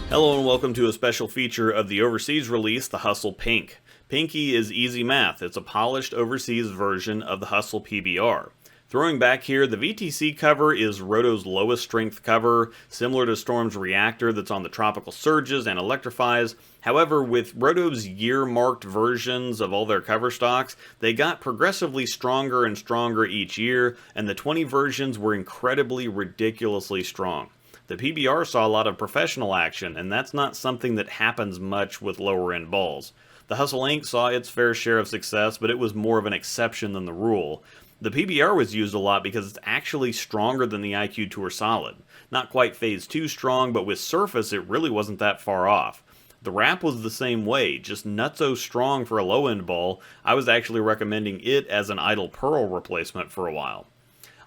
Hello and welcome to a special feature of the overseas release, the Hustle Pink. Pinky is easy math. It's a polished overseas version of the Hustle PBR. Throwing back here, the VTC cover is Roto's lowest strength cover, similar to Storm's Reactor that's on the Tropical Surges and Electrifies. However, with Roto's year-marked versions of all their cover stocks, they got progressively stronger and stronger each year, and the 20 versions were incredibly, ridiculously strong. The PBR saw a lot of professional action, and that's not something that happens much with lower-end balls. The Hustle Inc. saw its fair share of success, but it was more of an exception than the rule. The PBR was used a lot because it's actually stronger than the IQ Tour Solid. Not quite Phase 2 strong, but with surface it really wasn't that far off. The wrap was the same way, just nutso strong for a low-end ball. I was actually recommending it as an idle pearl replacement for a while.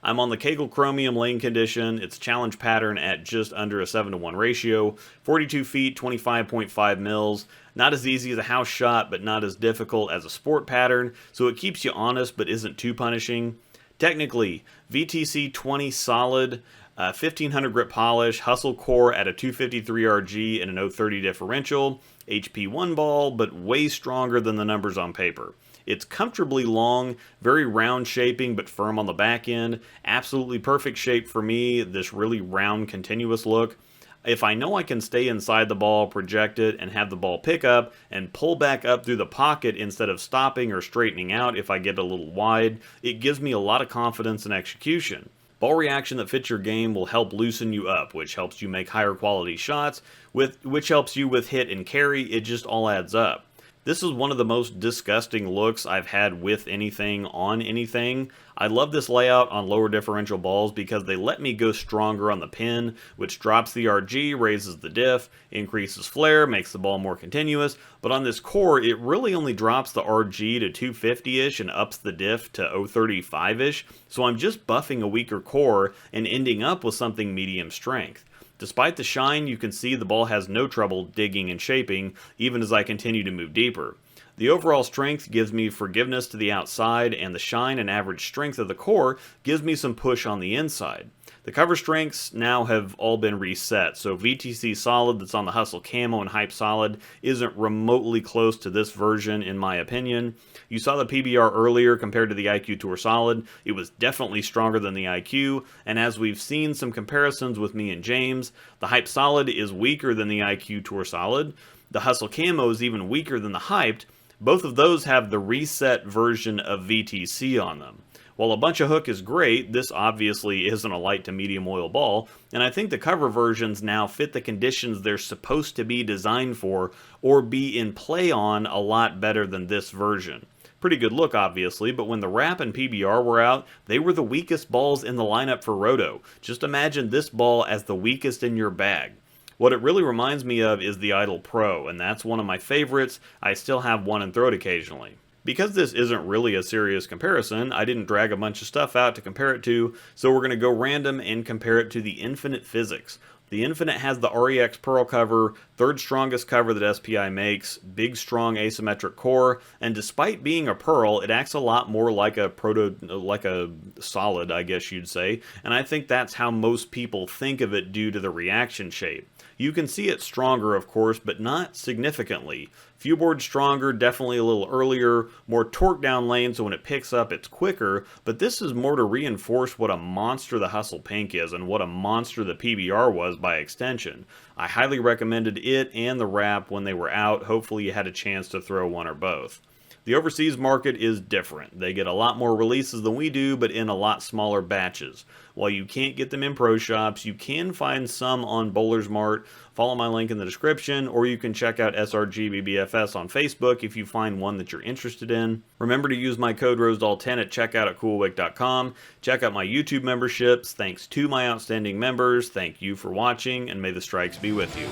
I'm on the Kegel Chromium lane condition. It's challenge pattern at just under a 7-to-1 ratio, 42 feet, 25.5 mils. Not as easy as a house shot, but not as difficult as a sport pattern, so it keeps you honest but isn't too punishing. Technically, VTC 20 solid, 1500 grip polish, Hustle core at a 253 RG and an 030 differential, HP 1 ball, but way stronger than the numbers on paper. It's comfortably long, very round shaping but firm on the back end. Absolutely perfect shape for me, this really round continuous look. If I know I can stay inside the ball, project it, and have the ball pick up and pull back up through the pocket instead of stopping or straightening out if I get a little wide, it gives me a lot of confidence in execution. Ball reaction that fits your game will help loosen you up, which helps you make higher quality shots, which helps you with hit and carry. It just all adds up. This is one of the most disgusting looks I've had with anything on anything. I love this layout on lower differential balls because they let me go stronger on the pin, which drops the RG, raises the diff, increases flare, makes the ball more continuous, but on this core it really only drops the RG to 250-ish and ups the diff to 035-ish, so I'm just buffing a weaker core and ending up with something medium strength. Despite the shine, you can see the ball has no trouble digging and shaping, even as I continue to move deeper. The overall strength gives me forgiveness to the outside, and the shine and average strength of the core gives me some push on the inside. The cover strengths now have all been reset, so VTC Solid that's on the Hustle Camo and Hype Solid isn't remotely close to this version in my opinion. You saw the PBR earlier compared to the IQ Tour Solid. It was definitely stronger than the IQ, and as we've seen some comparisons with me and James, the Hype Solid is weaker than the IQ Tour Solid. The Hustle Camo is even weaker than the Hyped. Both of those have the reset version of VTC on them. While a bunch of hook is great, this obviously isn't a light to medium oil ball, and I think the cover versions now fit the conditions they're supposed to be designed for or be in play on a lot better than this version. Pretty good look obviously, but when the wrap and PBR were out, they were the weakest balls in the lineup for Roto. Just imagine this ball as the weakest in your bag. What it really reminds me of is the Idol Pro, and that's one of my favorites. I still have one and throw it occasionally. Because this isn't really a serious comparison, I didn't drag a bunch of stuff out to compare it to, so we're going to go random and compare it to the Infinite Physics. The Infinite has the REX Pearl cover, third strongest cover that SPI makes, big strong asymmetric core, and despite being a Pearl, it acts a lot more like a solid, I guess you'd say, and I think that's how most people think of it due to the reaction shape. You can see it stronger, of course, but not significantly. Few boards stronger, definitely a little earlier, more torque down lane, so when it picks up it's quicker, but this is more to reinforce what a monster the Hustle Pink is and what a monster the PBR was by extension. I highly recommended it and the wrap when they were out. Hopefully you had a chance to throw one or both. The overseas market is different. They get a lot more releases than we do, but in a lot smaller batches. While you can't get them in pro shops, you can find some on Bowler's Mart. Follow my link in the description, or you can check out SRGBBFS on Facebook if you find one that you're interested in. Remember to use my code Rosdahl10 at checkout at CoolWick.com. Check out my YouTube memberships. Thanks to my outstanding members. Thank you for watching, and may the strikes be with you.